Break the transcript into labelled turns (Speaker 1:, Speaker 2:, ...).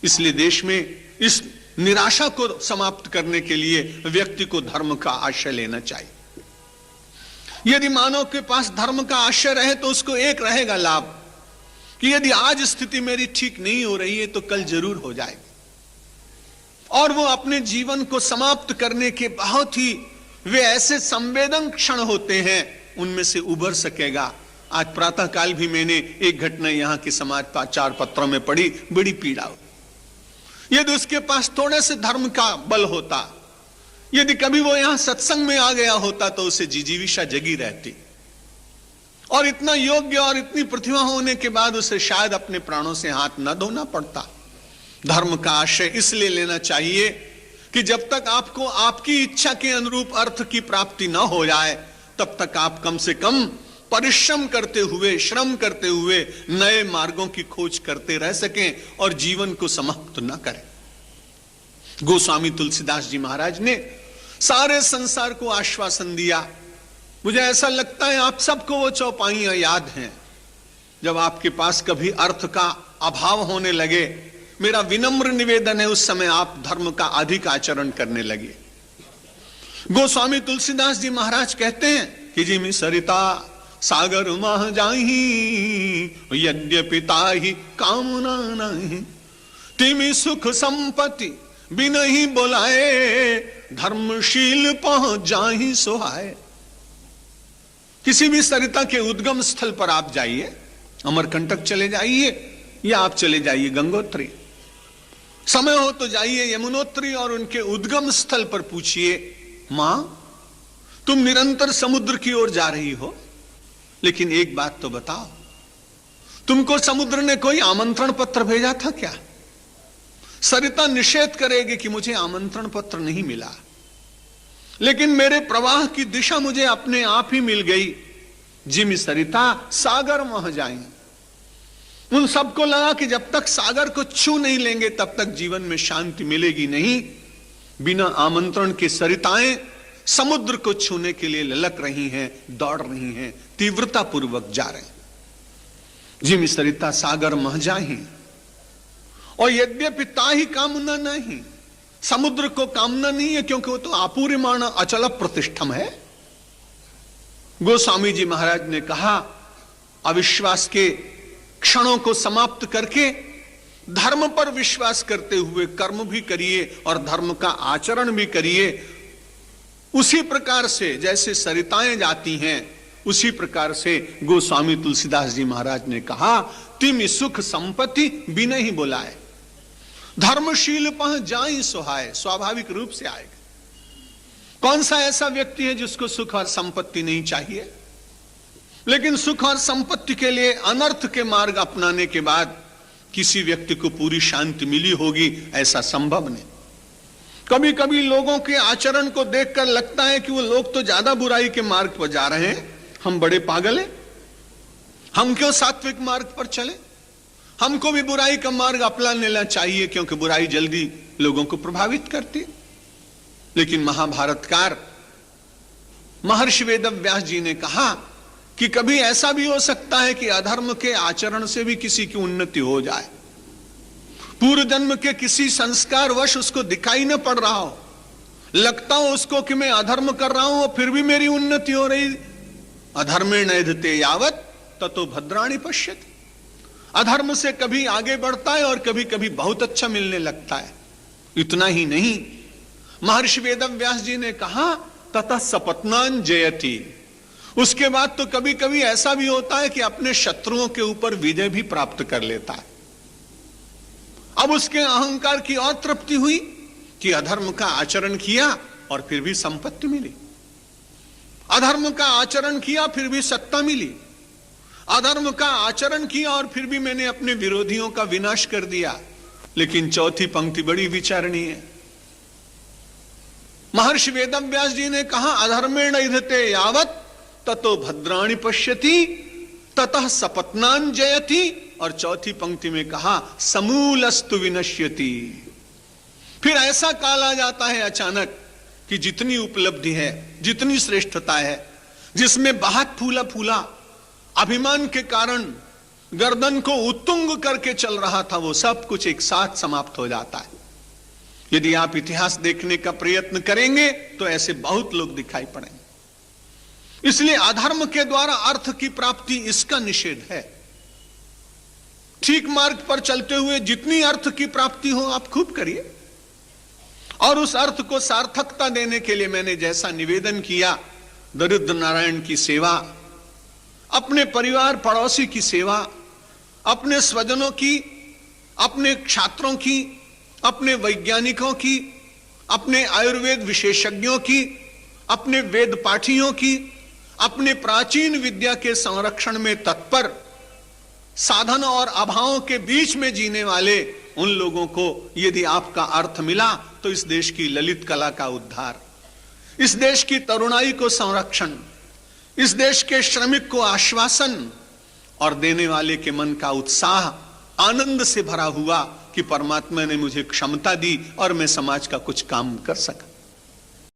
Speaker 1: इसलिए देश में इस निराशा को समाप्त करने के लिए व्यक्ति को धर्म का आश्रय लेना चाहिए। यदि मानव के पास धर्म का आश्रय रहे तो उसको एक रहेगा लाभ कि यदि आज स्थिति मेरी ठीक नहीं हो रही है तो कल जरूर हो जाएगी, और वो अपने जीवन को समाप्त करने के बहुत ही वे ऐसे संवेदन क्षण होते हैं उनमें से उबर सकेगा। आज प्रातः काल भी मैंने एक घटना यहां के समाचार पत्रों में पढ़ी, बड़ी पीड़ा हुई। यदि उसके पास थोड़े से धर्म का बल होता, यदि कभी वो यहां सत्संग में आ गया होता तो उसे जिजीविषा जगी रहती, और इतना योग्य और इतनी प्रतिभा होने के बाद उसे शायद अपने प्राणों से हाथ न धोना पड़ता। धर्म का आश्रय इसलिए लेना चाहिए कि जब तक आपको आपकी इच्छा के अनुरूप अर्थ की प्राप्ति न हो जाए तब तक आप कम से कम परिश्रम करते हुए, श्रम करते हुए नए मार्गों की खोज करते रह सकें और जीवन को समाप्त न करें। गोस्वामी तुलसीदास जी महाराज ने सारे संसार को आश्वासन दिया। मुझे ऐसा लगता है आप सबको वो चौपाइयां याद हैं। जब आपके पास कभी अर्थ का अभाव होने लगे, मेरा विनम्र निवेदन है उस समय आप धर्म का अधिक आचरण करने लगे। गोस्वामी तुलसीदास जी महाराज कहते हैं कि जिमि सरिता सागर मह जाहि, यद्यपि ताहि कामना नहीं, तिमि सुख संपत्ति बिनहि बोलाए, धर्मशील पहुंच जाहि सोहाय। किसी भी सरिता के उद्गम स्थल पर आप जाइए, अमरकंटक चले जाइए या आप चले जाइए गंगोत्री, समय हो तो जाइए यमुनोत्री और उनके उद्गम स्थल पर पूछिए, मां तुम निरंतर समुद्र की ओर जा रही हो, लेकिन एक बात तो बताओ, तुमको समुद्र ने कोई आमंत्रण पत्र भेजा था क्या? सरिता निषेध करेगी कि मुझे आमंत्रण पत्र नहीं मिला, लेकिन मेरे प्रवाह की दिशा मुझे अपने आप ही मिल गई। जिमि सरिता सागर मह जाए। उन सबको लगा कि जब तक सागर को छू नहीं लेंगे तब तक जीवन में शांति मिलेगी नहीं। बिना आमंत्रण के सरिताएं समुद्र को छूने के लिए ललक रही हैं, दौड़ रही हैं, तीव्रता पूर्वक जा रहे हैं। जिमि सरिता सागर मह जाहि, और यद्यपि ताहि कामना नहीं, समुद्र को कामना नहीं है क्योंकि वो तो आपूर्यमाण अचल प्रतिष्ठम है। गोस्वामी जी महाराज ने कहा, अविश्वास के क्षणों को समाप्त करके धर्म पर विश्वास करते हुए कर्म भी करिए और धर्म का आचरण भी करिए। उसी प्रकार से जैसे सरिताएं जाती हैं, उसी प्रकार से गोस्वामी तुलसीदास जी महाराज ने कहा, तिमि सुख संपत्ति बिना ही बुलाए, धर्मशील पह जाई सोहाय। स्वाभाविक रूप से आएगा। कौन सा ऐसा व्यक्ति है जिसको सुख और संपत्ति नहीं चाहिए? लेकिन सुख और संपत्ति के लिए अनर्थ के मार्ग अपनाने के बाद किसी व्यक्ति को पूरी शांति मिली होगी, ऐसा संभव नहीं। कभी कभी लोगों के आचरण को देखकर लगता है कि वो लोग तो ज्यादा बुराई के मार्ग पर जा रहे हैं, हम बड़े पागल हैं, हम क्यों सात्विक मार्ग पर चले? हमको भी बुराई का मार्ग अपना लेना चाहिए क्योंकि बुराई जल्दी लोगों को प्रभावित करती है। लेकिन महाभारतकार महर्षि वेदव्यास जी ने कहा कि कभी ऐसा भी हो सकता है कि अधर्म के आचरण से भी किसी की उन्नति हो जाए। पूर्व जन्म के किसी संस्कार वश उसको दिखाई न पड़ रहा हो, लगता हो उसको कि मैं अधर्म कर रहा हूं फिर भी मेरी उन्नति हो रही। अधर्मेण एधते यावत ततो भद्राणि पश्यति। अधर्म से कभी आगे बढ़ता है और कभी कभी बहुत अच्छा मिलने लगता है। इतना ही नहीं, महर्षि वेदव्यास जी ने कहा, ततः सपत्नान जयति। उसके बाद तो कभी कभी ऐसा भी होता है कि अपने शत्रुओं के ऊपर विजय भी प्राप्त कर लेता है। अब उसके अहंकार की और तृप्ति हुई कि अधर्म का आचरण किया और फिर भी संपत्ति मिली, अधर्म का आचरण किया फिर भी सत्ता मिली, अधर्म का आचरण किया और फिर भी मैंने अपने विरोधियों का विनाश कर दिया। लेकिन चौथी पंक्ति बड़ी विचारणीय है। महर्षि वेदव्यास जी ने कहा, अधर्मेण एधते यावत ततो भद्राणि पश्यति ततः सपत्नान जयति। और चौथी पंक्ति में कहा, समूलस्तु विनश्यति। फिर ऐसा काल आ जाता है अचानक कि जितनी उपलब्धि है, जितनी श्रेष्ठता है, जिसमें बहुत फूला फूला अभिमान के कारण गर्दन को उत्तुंग करके चल रहा था, वो सब कुछ एक साथ समाप्त हो जाता है। यदि आप इतिहास देखने का प्रयत्न करेंगे तो ऐसे बहुत लोग दिखाई पड़ेंगे। इसलिए अधर्म के द्वारा अर्थ की प्राप्ति, इसका निषेध है। ठीक मार्ग पर चलते हुए जितनी अर्थ की प्राप्ति हो आप खूब करिए, और उस अर्थ को सार्थकता देने के लिए मैंने जैसा निवेदन किया, दरिद्र नारायण की सेवा, अपने परिवार पड़ोसी की सेवा, अपने स्वजनों की, अपने छात्रों की, अपने वैज्ञानिकों की, अपने आयुर्वेद विशेषज्ञों की, अपने वेद पाठियों की, अपने प्राचीन विद्या के संरक्षण में तत्पर, साधन और अभावों के बीच में जीने वाले उन लोगों को यदि आपका अर्थ मिला तो इस देश की ललित कला का उद्धार, इस देश की तरुणाई को संरक्षण, इस देश के श्रमिक को आश्वासन और देने वाले के मन का उत्साह आनंद से भरा हुआ कि परमात्मा ने मुझे क्षमता दी और मैं समाज का कुछ काम कर सका।